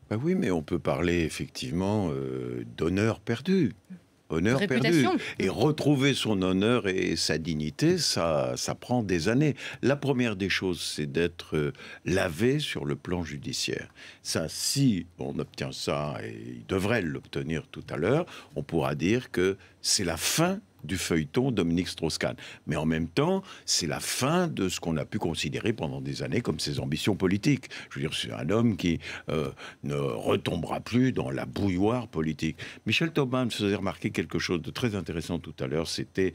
Bah oui, mais on peut parler effectivement d'honneur perdu. Honneur perdu. Réputation. Et retrouver son honneur et sa dignité, ça prend des années. La première des choses, c'est d'être lavé sur le plan judiciaire. Ça, si on obtient ça, et il devrait l'obtenir tout à l'heure, on pourra dire que c'est la fin du feuilleton Dominique Strauss-Kahn. Mais en même temps, c'est la fin de ce qu'on a pu considérer pendant des années comme ses ambitions politiques. Je veux dire, c'est un homme qui ne retombera plus dans la bouilloire politique. Michel Tobin me faisait remarquer quelque chose de très intéressant tout à l'heure, c'était,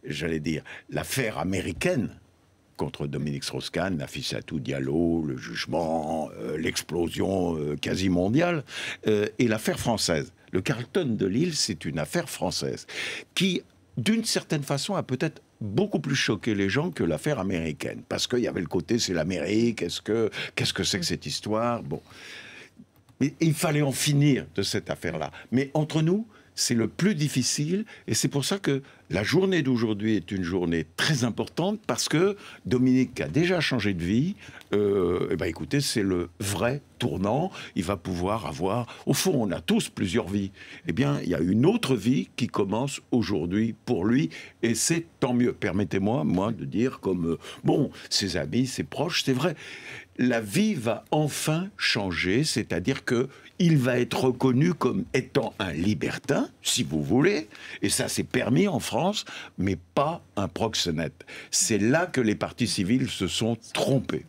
j'allais dire, l'affaire américaine contre Dominique Strauss-Kahn, Nafissatou Diallo, le jugement, l'explosion quasi mondiale, et l'affaire française. Le Carlton de Lille, c'est une affaire française qui, d'une certaine façon, a peut-être beaucoup plus choqué les gens que l'affaire américaine. Parce qu'il y avait le côté, c'est l'Amérique, qu'est-ce que c'est que cette histoire? Bon. Mais il fallait en finir de cette affaire-là. Mais entre nous, c'est le plus difficile, et c'est pour ça que la journée d'aujourd'hui est une journée très importante, parce que Dominique a déjà changé de vie. Eh ben écoutez, c'est le vrai tournant. Il va pouvoir avoir... Au fond, on a tous plusieurs vies. Eh bien, il y a une autre vie qui commence aujourd'hui pour lui, et c'est tant mieux. Permettez-moi, moi, de dire comme... bon, ses amis, ses proches, c'est vrai. La vie va enfin changer, c'est-à-dire que il va être reconnu comme étant un libertin, si vous voulez, et ça c'est permis en France, mais pas un proxénète. C'est là que les partis civils se sont trompés.